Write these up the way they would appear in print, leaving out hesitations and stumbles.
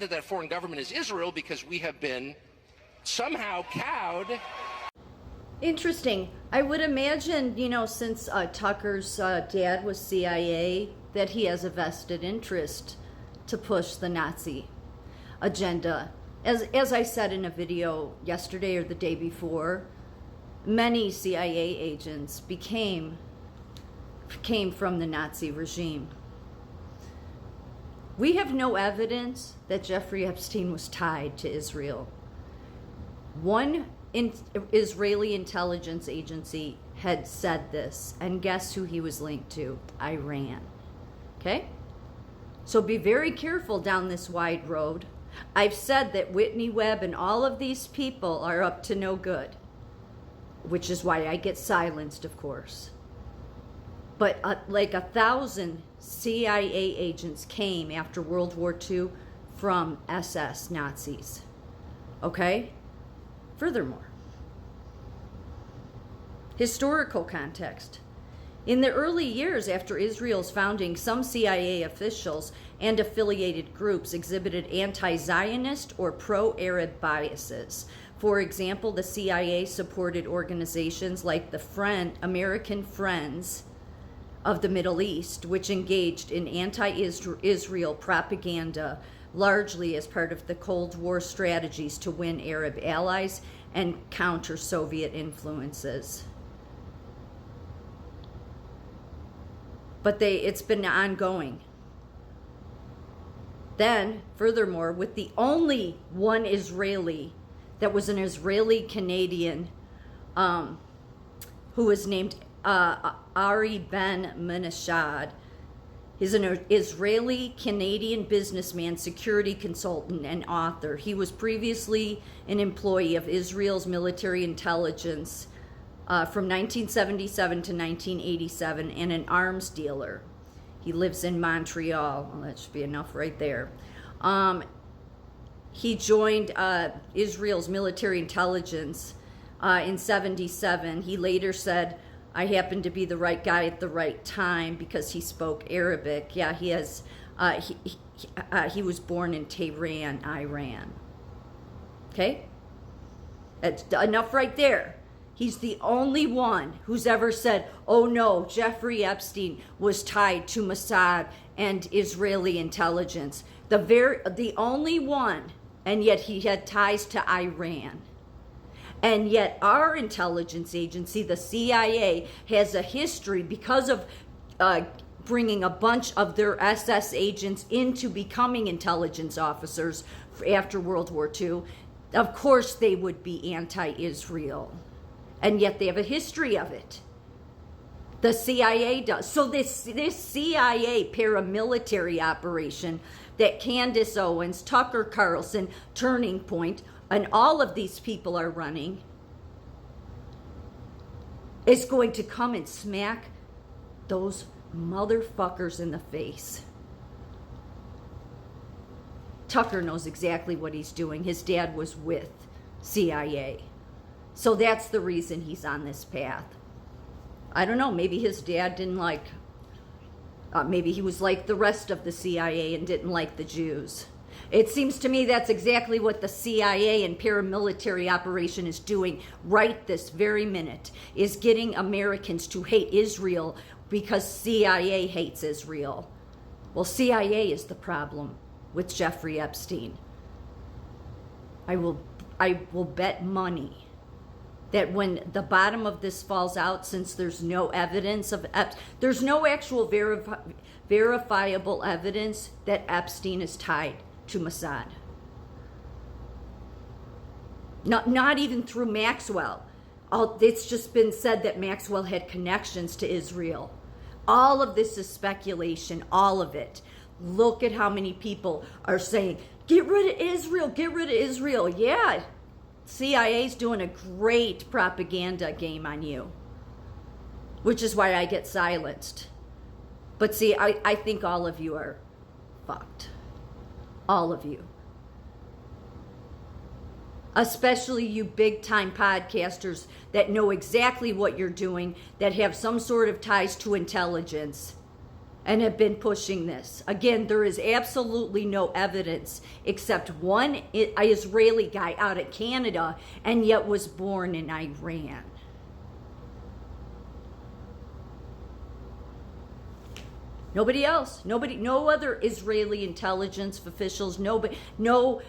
that that foreign government is Israel because we have been somehow cowed. Interesting. I would imagine, since Tucker's dad was CIA, that he has a vested interest to push the Nazi agenda. As I said in a video yesterday or the day before, many CIA agents came from the Nazi regime. We have no evidence that Jeffrey Epstein was tied to Israel. One Israeli intelligence agency had said this, and guess who he was linked to? Iran. Okay? So be very careful down this wide road. I've said that Whitney Webb and all of these people are up to no good, which is why I get silenced, of course. But like 1,000 CIA agents came after World War II from SS Nazis. Okay? Furthermore, historical context. In the early years after Israel's founding, some CIA officials and affiliated groups exhibited anti-Zionist or pro-Arab biases. For example, the CIA supported organizations like the American Friends of the Middle East, which engaged in anti-Israel propaganda, largely as part of the Cold War strategies to win Arab allies and counter Soviet influences. But it's been ongoing. Then, furthermore, with the only one Israeli that was an Israeli Canadian who was named Ari Ben Menashad. He's an Israeli Canadian businessman, security consultant, and author. He was previously an employee of Israel's military intelligence from 1977 to 1987 and an arms dealer. He lives in Montreal. Well, that should be enough right there. He joined Israel's military intelligence in 1977. He later said, I happened to be the right guy at the right time because he spoke Arabic. Yeah, he has. He was born in Tehran, Iran. Okay? That's enough right there. He's the only one who's ever said, oh no, Jeffrey Epstein was tied to Mossad and Israeli intelligence. The only one, and yet he had ties to Iran. And yet our intelligence agency, the CIA, has a history because of bringing a bunch of their SS agents into becoming intelligence officers after World War II. Of course they would be anti-Israel. And yet they have a history of it. The CIA does. So this CIA paramilitary operation that Candace Owens, Tucker Carlson, Turning Point, and all of these people are running is going to come and smack those motherfuckers in the face. Tucker knows exactly what he's doing. His dad was with CIA. So that's the reason he's on this path. I don't know, maybe his dad didn't like, maybe he was like the rest of the CIA and didn't like the Jews. It seems to me that's exactly what the CIA and paramilitary operation is doing right this very minute, is getting Americans to hate Israel because CIA hates Israel. Well, CIA is the problem with Jeffrey Epstein. I will bet money that when the bottom of this falls out, since there's no evidence of there's no actual verifiable evidence that Epstein is tied to Mossad. Not even through Maxwell. It's just been said that Maxwell had connections to Israel. All of this is speculation, all of it. Look at how many people are saying, get rid of Israel, get rid of Israel. Yeah, CIA's doing a great propaganda game on you, which is why I get silenced. But see, I think all of you are fucked. All of you. Especially you big-time podcasters that know exactly what you're doing, that have some sort of ties to intelligence, and have been pushing this. Again, there is absolutely no evidence except one Israeli guy out of Canada and yet was born in Iran. Nobody else. Nobody. No other Israeli intelligence officials. Nobody. No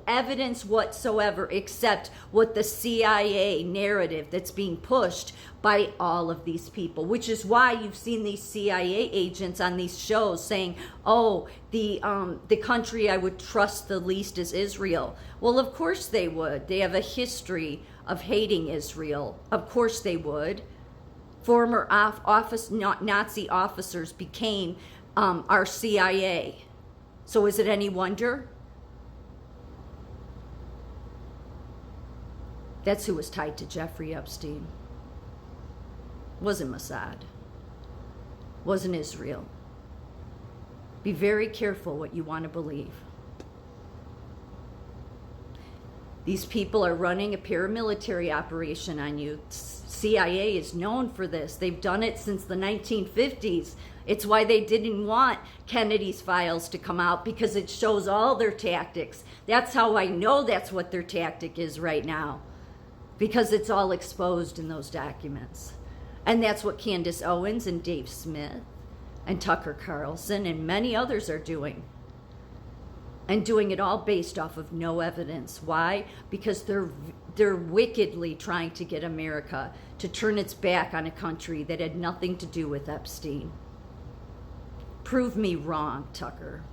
evidence whatsoever except what the CIA narrative that's being pushed by all of these people. Which is why you've seen these CIA agents on these shows saying, "Oh, the country I would trust the least is Israel." Well, of course they would. They have a history of hating Israel. Of course they would. Former Nazi officers became our CIA. So is it any wonder? That's who was tied to Jeffrey Epstein. Wasn't Mossad. Wasn't Israel. Be very careful what you want to believe. These people are running a paramilitary operation on you. CIA is known for this. They've done it since the 1950s. It's why they didn't want Kennedy's files to come out, because it shows all their tactics. That's how I know that's what their tactic is right now, because it's all exposed in those documents. And that's what Candace Owens and Dave Smith and Tucker Carlson and many others are doing. And doing it all based off of no evidence. Why? Because they're wickedly trying to get America to turn its back on a country that had nothing to do with Epstein. Prove me wrong, Tucker.